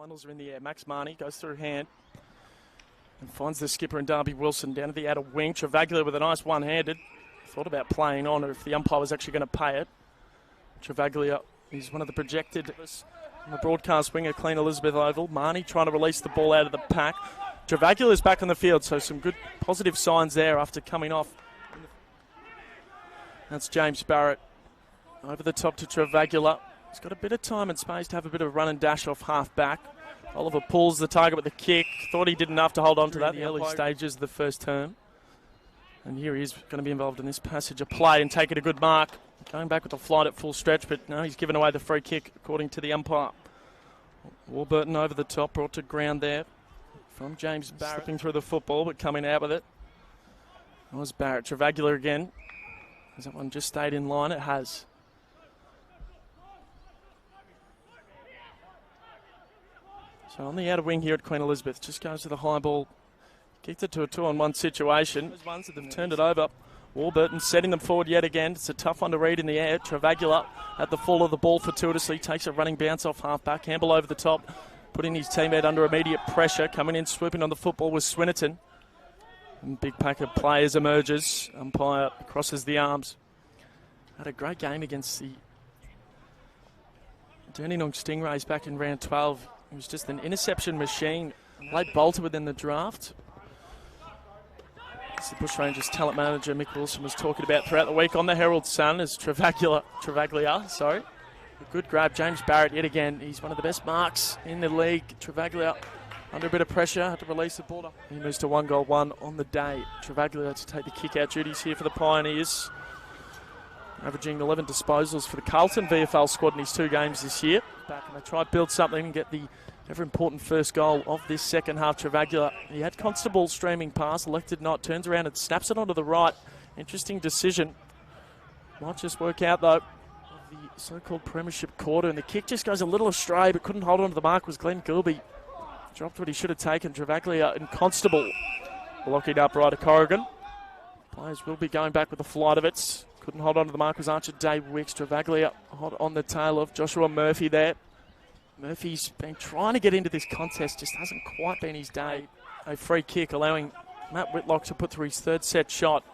Finals are in the air. Max Marnie goes through hand and finds the skipper and Darby Wilson down at the outer wing. Travaglia with a nice one-handed. Thought about playing on if the umpire was actually going to pay it. Travaglia is one of the projected on the broadcast wing at Queen Elizabeth Oval. Marnie trying to release the ball out of the pack. Travaglia is back on the field, so some good positive signs there after coming off. That's James Barrett over the top to Travaglia. He's got a bit of time and space to have a bit of a run and dash off half back. Oliver pulls the target with the kick. Thought he did enough to hold on to that in the early stages of the first term. And here he is going to be involved in this passage of play and taking a good mark. Going back with the flight at full stretch, but no, he's given away the free kick according to the umpire. Warburton over the top, brought to ground there from James Barrett. Slipping through the football, but coming out with it. That was Barrett. Travaglia again. Has that one just stayed in line? It has. So on the outer wing here at Queen Elizabeth, just goes to the high ball. Kicked it to a 2-on-1 situation. Those ones that they've turned it over. Warburton setting them forward yet again. It's a tough one to read in the air. Travaglia at the fall of the ball fortuitously. Takes a running bounce off half-back. Campbell over the top. Putting his teammate under immediate pressure. Coming in, swooping on the football was Swinnerton. And big pack of players emerges. Umpire crosses the arms. Had a great game against the Dandenong Stingrays back in round 12. It was just an interception machine. Late bolter within the draft. As the Bushrangers talent manager Mick Wilson was talking about throughout the week on the Herald Sun as Travaglia. A good grab. James Barrett yet again. He's one of the best marks in the league. Travaglia under a bit of pressure, had to release the ball. He moves to 1-goal-1 on the day. Travaglia to take the kick-out duties here for the Pioneers. Averaging 11 disposals for the Carlton VFL squad in his 2 games this year. Back and they try to build something and get the ever-important first goal of this second half. Travaglia, he had Constable streaming past, elected not, turns around and snaps it onto the right. Interesting decision. Might just work out, though, of the so-called premiership quarter. And the kick just goes a little astray, but couldn't hold on to the mark was Glenn Gilby. Dropped what he should have taken. Travaglia and Constable blocking up right of Corrigan. Players will be going back with the flight of it. Couldn't hold on to the mark was Archer Dave Wicks. Travaglia hot on the tail of Joshua Murphy there. Murphy's been trying to get into this contest, just hasn't quite been his day. A free kick allowing Matt Whitlock to put through his 3rd set shot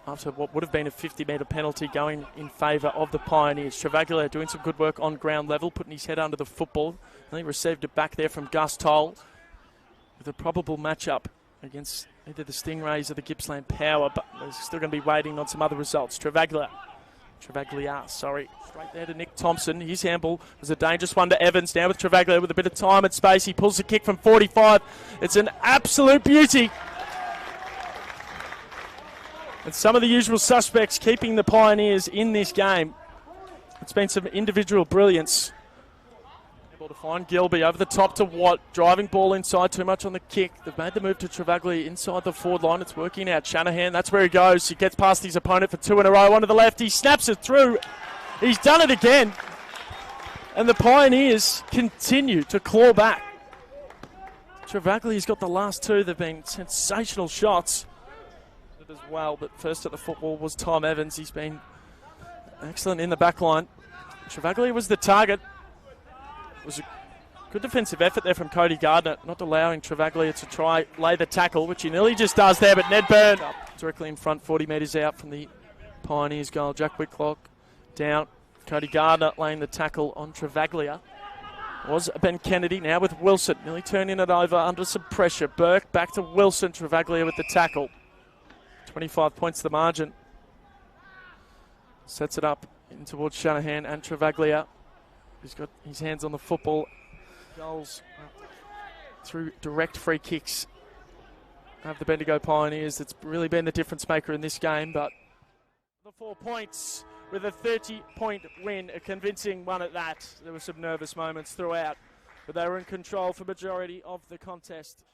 after what would have been a 50-metre penalty going in favour of the Pioneers. Travaglia doing some good work on ground level, putting his head under the football. And he received it back there from Gus Toll with a probable matchup against either the Stingrays or the Gippsland Power, but they're still going to be waiting on some other results. Travaglia, straight there to Nick Thompson. His handball was a dangerous one to Evans. Now with Travaglia with a bit of time and space. He pulls the kick from 45. It's an absolute beauty. And some of the usual suspects keeping the Pioneers in this game. It's been some individual brilliance. Able to find Gilby over the top to Watt. Driving ball inside, too much on the kick. They've made the move to Travaglia inside the forward line. It's working out. Shanahan, that's where he goes. He gets past his opponent for 2 in a row. Onto the left. He snaps it through. He's done it again. And the Pioneers continue to claw back. Travaglia's got the last 2. They've been sensational shots as well. But first at the football was Tom Evans. He's been excellent in the back line. Travaglia was the target. It was a good defensive effort there from Cody Gardner, not allowing Travaglia to try lay the tackle, which he nearly just does there, but Ned Byrne up directly in front, 40 metres out from the Pioneers goal. Jack Whitlock down. Cody Gardner laying the tackle on Travaglia. Was Ben Kennedy, now with Wilson, nearly turning it over under some pressure. Burke back to Wilson, Travaglia with the tackle. 25 points the margin. Sets it up in towards Shanahan and Travaglia. He's got his hands on the football. Goals through direct free kicks of the Bendigo Pioneers. It's really been the difference maker in this game. But the 4 points with a 30-point win, a convincing one at that. There were some nervous moments throughout, but they were in control for majority of the contest.